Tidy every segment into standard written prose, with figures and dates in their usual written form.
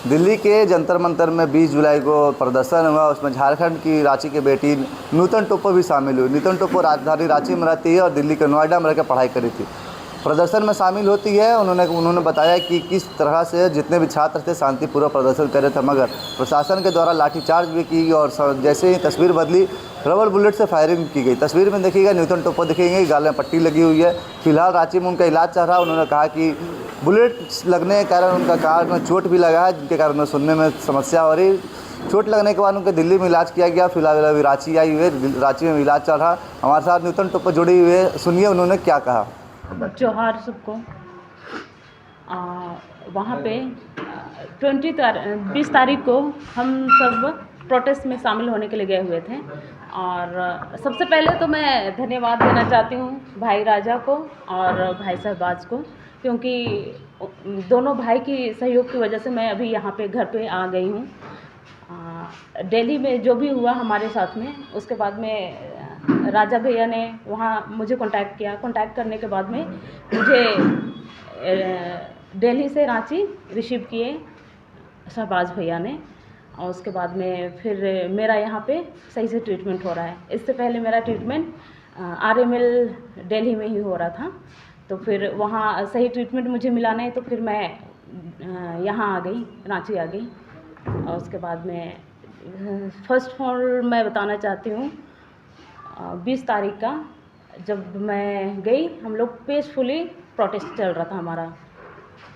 दिल्ली के जंतर मंतर में 20 जुलाई को प्रदर्शन हुआ। उसमें झारखंड की रांची की बेटी नूतन टोप्पो भी शामिल हुई। नूतन टोप्पो राजधानी रांची में रहती है और दिल्ली के नोएडा में रहकर पढ़ाई करी थी। प्रदर्शन में शामिल होती है। उन्होंने बताया कि किस तरह से जितने भी छात्र थे शांतिपूर्वक प्रदर्शन कर रहे थे, मगर प्रशासन के द्वारा लाठीचार्ज भी की गई और जैसे ही तस्वीर बदली रबर बुलेट से फायरिंग की गई। तस्वीर में देखिएगा नूतन टोप्पो दिखेंगे, गाल में पट्टी लगी हुई है। फिलहाल रांची में उनका इलाज चल रहा है। उन्होंने कहा कि बुलेट लगने के कारण उनका कान में चोट भी लगा है, जिनके कारण सुनने में समस्या हो रही। चोट लगने के बाद उनको दिल्ली में इलाज किया गया। फिलहाल अभी रांची आई हुई है, रांची में इलाज चल रहा। हमारे साथ नूतन टोप्पो जुड़ी हुई है, सुनिए उन्होंने क्या कहा। जोहार सबको। वहाँ पे 20 तारीख को हम सब प्रोटेस्ट में शामिल होने के लिए गए हुए थे। और सबसे पहले तो मैं धन्यवाद देना चाहती हूँ भाई राजा को और भाई शहबाज को, क्योंकि दोनों भाई की सहयोग की वजह से मैं अभी यहाँ पे घर पे आ गई हूँ। दिल्ली में जो भी हुआ हमारे साथ में, उसके बाद में राजा भैया ने वहाँ मुझे कांटेक्ट किया। कांटेक्ट करने के बाद में मुझे दिल्ली से रांची रिसीव किए शहबाज भैया ने, और उसके बाद में फिर मेरा यहाँ पे सही से ट्रीटमेंट हो रहा है। इससे पहले मेरा ट्रीटमेंट RML दिल्ली में ही हो रहा था, तो फिर वहाँ सही ट्रीटमेंट मुझे मिला नहीं, तो फिर मैं यहाँ आ गई, रांची आ गई। और उसके बाद में फर्स्ट ऑफ ऑल मैं बताना चाहती हूँ 20 तारीख का जब मैं गई, हम लोग पीसफुली प्रोटेस्ट चल रहा था।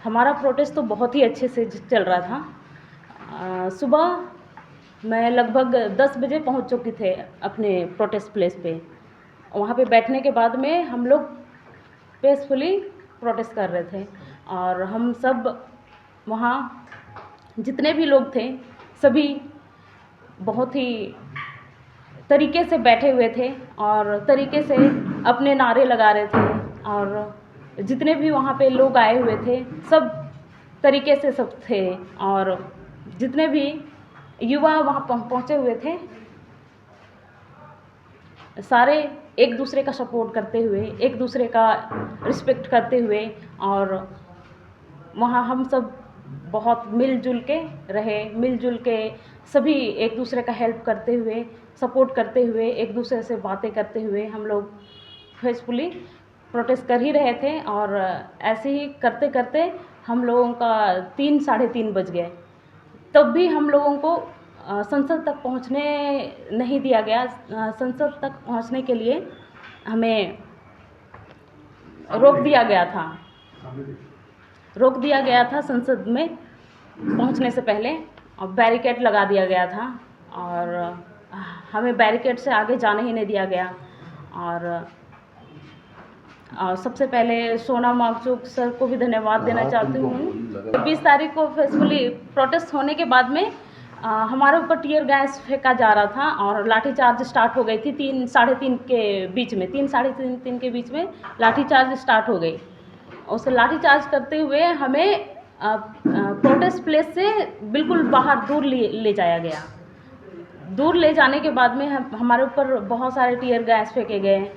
हमारा प्रोटेस्ट तो बहुत ही अच्छे से चल रहा था। सुबह मैं लगभग 10 बजे पहुँच चुकी थे अपने प्रोटेस्ट प्लेस पे। वहाँ पे बैठने के बाद में हम लोग पीसफुली प्रोटेस्ट कर रहे थे, और हम सब वहाँ जितने भी लोग थे सभी बहुत ही तरीके से बैठे हुए थे और तरीके से अपने नारे लगा रहे थे। और जितने भी वहाँ पे लोग आए हुए थे सब तरीके से सब थे, और जितने भी युवा वहाँ पहुँचे हुए थे सारे एक दूसरे का सपोर्ट करते हुए, एक दूसरे का रिस्पेक्ट करते हुए, और वहाँ हम सब बहुत मिलजुल के रहे। मिलजुल के सभी एक दूसरे का हेल्प करते हुए, सपोर्ट करते हुए, एक दूसरे से बातें करते हुए हम लोग पीसफुली प्रोटेस्ट कर ही रहे थे। और ऐसे ही करते करते हम लोगों का 3 साढ़े 3 बज गए। तब भी हम लोगों को संसद तक पहुंचने नहीं दिया गया। संसद तक पहुंचने के लिए हमें रोक दिया गया था संसद में पहुंचने से पहले, और बैरिकेड लगा दिया गया था, और हमें बैरिकेड से आगे जाने ही नहीं दिया गया। और सबसे पहले सोनम वांगचुक सर को भी धन्यवाद देना चाहती हूँ। 20 तारीख को पीसफुली प्रोटेस्ट होने के बाद में हमारे ऊपर टीयर गैस फेंका जा रहा था और लाठीचार्ज स्टार्ट हो गई थी 3 साढ़े 3 के बीच में। 3 साढ़े 3 के बीच में लाठीचार्ज स्टार्ट हो गई। उस लाठीचार्ज करते हुए हमें प्रोटेस्ट प्लेस से बिल्कुल बाहर दूर ले जाया गया। दूर ले जाने के बाद में हमारे ऊपर बहुत सारे टीयर गैस फेंके गए,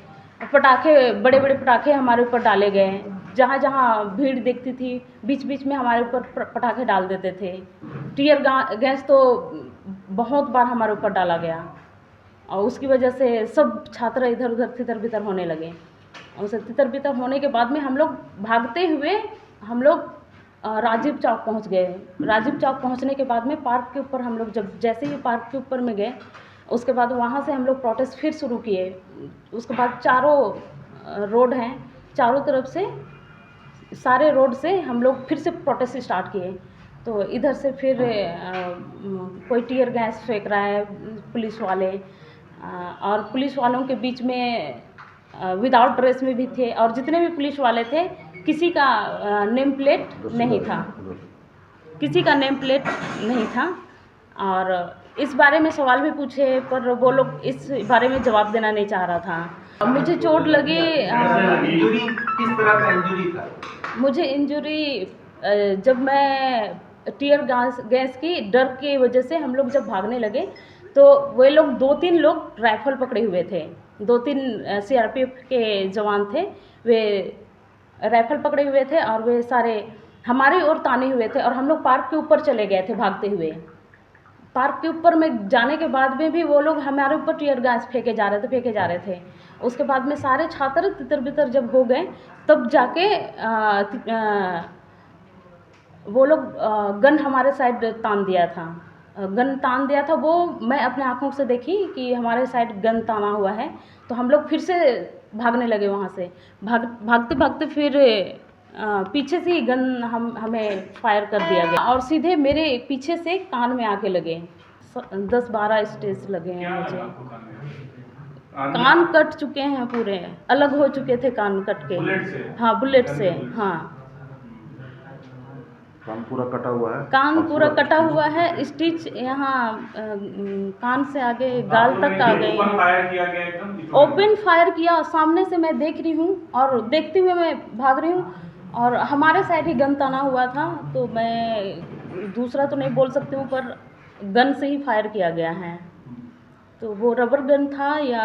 पटाखे, बड़े बड़े पटाखे हमारे ऊपर डाले गए। जहाँ जहाँ भीड़ दिखती थी बीच बीच में हमारे ऊपर पटाखे डाल देते थे। टीयर गैस तो बहुत बार हमारे ऊपर डाला गया, और उसकी वजह से सब छात्र इधर उधर तितर बितर होने लगे। और उसे तितर बितर होने के बाद में हम लोग भागते हुए हम लोग राजीव चौक पहुंच गए। राजीव चौक पहुंचने के बाद में पार्क के ऊपर हम लोग जैसे ही पार्क के ऊपर में गए, उसके बाद वहाँ से हम लोग प्रोटेस्ट फिर शुरू किए। उसके बाद चारों रोड हैं, चारों तरफ से सारे रोड से हम लोग फिर से प्रोटेस्ट स्टार्ट किए। तो इधर से फिर कोई टीयर गैस फेंक रहा है पुलिस वाले, और पुलिस वालों के बीच में विदाउट ड्रेस में भी थे, और जितने भी पुलिस वाले थे किसी का नेम प्लेट नहीं था, और इस बारे में सवाल भी पूछे पर वो लोग इस बारे में जवाब देना नहीं चाह रहा था। मुझे चोट लगी। इंजरी किस तरह का इंजरी था? मुझे इंजरी जब मैं टीयर गैस की डर की वजह से हम लोग जब भागने लगे तो वे लोग 2-3 लोग राइफल पकड़े हुए थे। 2-3 CRPF के जवान थे, वे राइफल पकड़े हुए थे, और वे सारे हमारी ओर ताने हुए थे और हम लोग पार्क के ऊपर चले गए थे भागते हुए। पार्क के ऊपर में जाने के बाद में भी वो लोग हमारे ऊपर टीयर गैस फेंके जा रहे थे। उसके बाद में सारे छात्र तितर बितर जब हो गए तब जाके वो लोग गन हमारे साइड तान दिया था। वो मैं अपने आँखों से देखी कि हमारे साइड गन ताना हुआ है, तो हम लोग फिर से भागने लगे वहाँ से। भागते भागते फिर पीछे से ही गन हमें फायर कर दिया गया और सीधे मेरे पीछे से कान में आके लगे। 10-12 स्टेच लगे हैं मुझे। कान कट चुके हैं, पूरे अलग हो चुके थे कान कट के। बुलेट से? हाँ, बुलेट से। हाँ, कान पूरा कटा हुआ है? कान पूरा कटा हुआ है, स्टिच यहाँ कान से आगे गाल तक आ गए ओपन हैं। फायर किया गया एकदम? ओपन फायर किया, सामने से मैं देख रही हूँ और देखते हुए मैं भाग रही हूँ और हमारे साइड ही गन ताना हुआ था, तो मैं दूसरा तो नहीं बोल सकती हूँ, पर गन से ही फायर किया गया है। तो वो रबर गन था या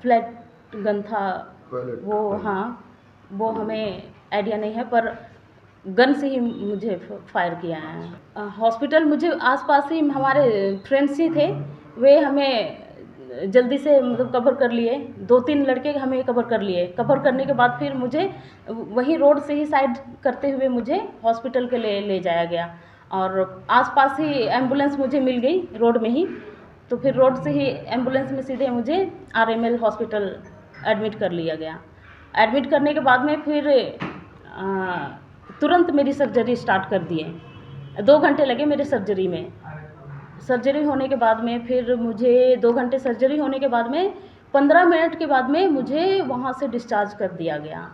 फ्लैट गन था वो, हाँ, वो हमें आइडिया नहीं है, पर गन से ही मुझे फायर किया है। हॉस्पिटल मुझे आसपास ही हमारे फ्रेंड्स ही थे, वे हमें जल्दी से मतलब कवर कर लिए। 2-3 लड़के हमें कवर कर लिए। कवर करने के बाद फिर मुझे वही रोड से ही साइड करते हुए मुझे हॉस्पिटल के ले जाया गया और आसपास ही एम्बुलेंस मुझे मिल गई रोड में ही। तो फिर रोड से ही एम्बुलेंस में सीधे मुझे RML हॉस्पिटल एडमिट कर लिया गया। एडमिट करने के बाद में फिर तुरंत मेरी सर्जरी स्टार्ट कर दिए। 2 घंटे लगे मेरे सर्जरी में। सर्जरी होने के बाद में फिर मुझे 2 घंटे सर्जरी होने के बाद में 15 मिनट के बाद में मुझे वहाँ से डिस्चार्ज कर दिया गया।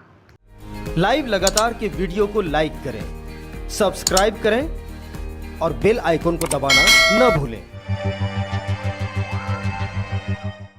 लाइव लगातार के वीडियो को लाइक करें, सब्सक्राइब करें और बेल आइकन को दबाना न भूलें।